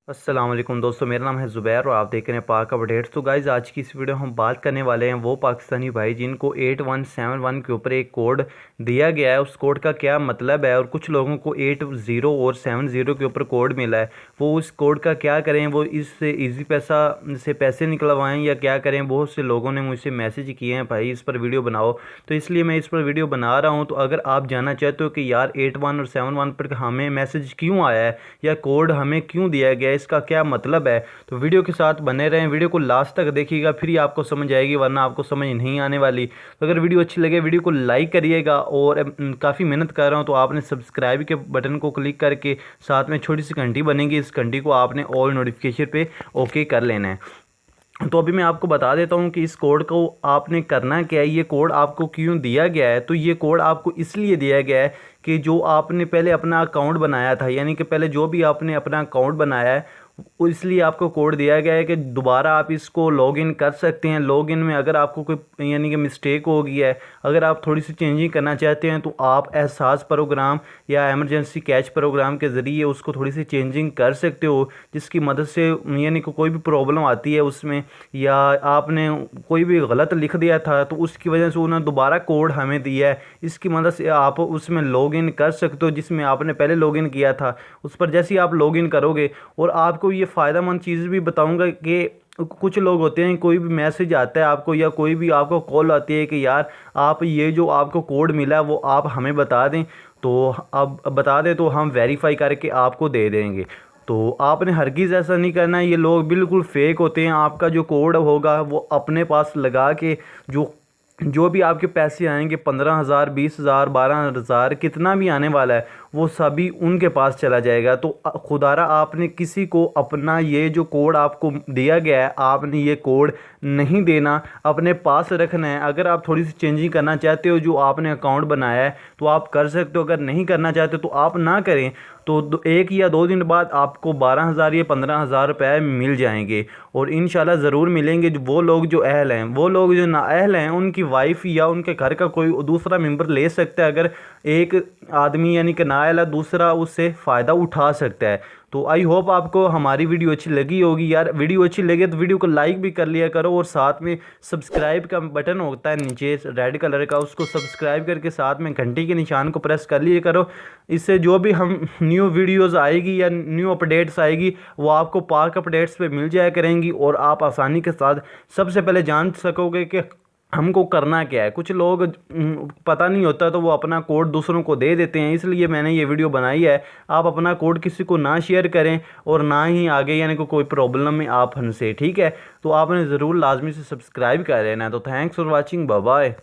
अस्सलाम वालेकुम दोस्तों, मेरा नाम है ज़ुबैर और आप देख रहे हैं पाक अपडेट्स। तो गाइज़ आज की इस वीडियो हम बात करने वाले हैं वो पाकिस्तानी भाई जिनको 8171 के ऊपर एक कोड दिया गया है। उस कोड का क्या मतलब है और कुछ लोगों को 80 और 70 के ऊपर कोड मिला है, वो उस कोड का क्या करें, वो इससे ईजी पैसा से पैसे निकलवाएं या क्या करें। बहुत से लोगों ने मुझसे मैसेज किए हैं भाई इस पर वीडियो बनाओ, तो इसलिए मैं इस पर वीडियो बना रहा हूँ। तो अगर आप जानना चाहते हो कि यार 81 और 71 पर हमें मैसेज क्यों आया है या कोड हमें क्यों दिया गया है, इसका क्या मतलब है, तो वीडियो के साथ बने रहें। वीडियो को लास्ट तक देखिएगा, फिर ही आपको समझ आएगी, वरना आपको समझ नहीं आने वाली। तो अगर वीडियो अच्छी लगे वीडियो को लाइक करिएगा, और काफ़ी मेहनत कर रहा हूँ तो आपने सब्सक्राइब के बटन को क्लिक करके साथ में छोटी सी घंटी बनेगी, इस घंटी को आपने ऑल नोटिफिकेशन पे ओके कर लेना है। तो अभी मैं आपको बता देता हूँ कि इस कोड को आपने करना क्या है, ये कोड आपको क्यों दिया गया है। तो ये कोड आपको इसलिए दिया गया है कि जो आपने पहले अपना अकाउंट बनाया था, यानी कि पहले जो भी आपने अपना अकाउंट बनाया है, वो इसलिए आपको कोड दिया गया है कि दोबारा आप इसको लॉगिन कर सकते हैं। लॉगिन में अगर आपको कोई यानी कि मिस्टेक हो गई है, अगर आप थोड़ी सी चेंजिंग करना चाहते हैं, तो आप एहसास प्रोग्राम या एमरजेंसी कैच प्रोग्राम के ज़रिए उसको थोड़ी सी चेंजिंग कर सकते हो, जिसकी मदद से यानी कि कोई भी प्रॉब्लम आती है उसमें, या आपने कोई भी गलत लिख दिया था तो उसकी वजह से उन्होंने दोबारा कोड हमें दिया है, इसकी मदद से आप उसमें लॉगिन कर सकते हो जिसमें आपने पहले लॉगिन किया था। उस पर जैसे ही आप लॉगिन करोगे, और आपको ये फ़ायदेमंद चीज़ भी बताऊंगा कि कुछ लोग होते हैं, कोई भी मैसेज आता है आपको या कोई भी आपको कॉल आती है कि यार आप ये जो आपको कोड मिला है वो आप हमें बता दें, तो अब बता दें तो हम वेरीफाई करके आपको दे देंगे। तो आपने हरगिज़ ऐसा नहीं करना है, ये लोग बिल्कुल फेक होते हैं। आपका जो कोड होगा वो अपने पास लगा के जो भी आपके पैसे आएंगे, 15,000 20,000 12,000 कितना भी आने वाला है, वो सभी उनके पास चला जाएगा। तो खुदारा आपने किसी को अपना ये जो कोड आपको दिया गया है, आपने ये कोड नहीं देना, अपने पास रखना है। अगर आप थोड़ी सी चेंजिंग करना चाहते हो, जो आपने अकाउंट बनाया है, तो आप कर सकते हो। अगर नहीं करना चाहते तो आप ना करें। तो एक या दो दिन बाद आपको 12,000 या 15,000 रुपये मिल जाएंगे, और इंशाल्लाह ज़रूर मिलेंगे। वो लोग जो अहल हैं, वो लोग जो नाअहल हैं, उनकी वाइफ या उनके घर का कोई दूसरा मेंबर ले सकता है। अगर एक आदमी यानी कि नाअहल है, दूसरा उससे फ़ायदा उठा सकता है। तो आई होप आपको हमारी वीडियो अच्छी लगी होगी। यार वीडियो अच्छी लगे तो वीडियो को लाइक भी कर लिया करो, और साथ में सब्सक्राइब का बटन होता है नीचे रेड कलर का, उसको सब्सक्राइब करके साथ में घंटी के निशान को प्रेस कर लिया करो। इससे जो भी हम न्यू वीडियोस आएगी या न्यू अपडेट्स आएगी, वो आपको पाक अपडेट्स पे मिल जाया करेंगी, और आप आसानी के साथ सबसे पहले जान सकोगे कि हमको करना क्या है। कुछ लोग पता नहीं होता तो वो अपना कोड दूसरों को दे देते हैं, इसलिए मैंने ये वीडियो बनाई है। आप अपना कोड किसी को ना शेयर करें, और ना ही आगे यानी कि कोई प्रॉब्लम में आप हमसे, ठीक है। तो आपने ज़रूर लाजमी से सब्सक्राइब कर लेना है। तो thanks for watching, bye bye.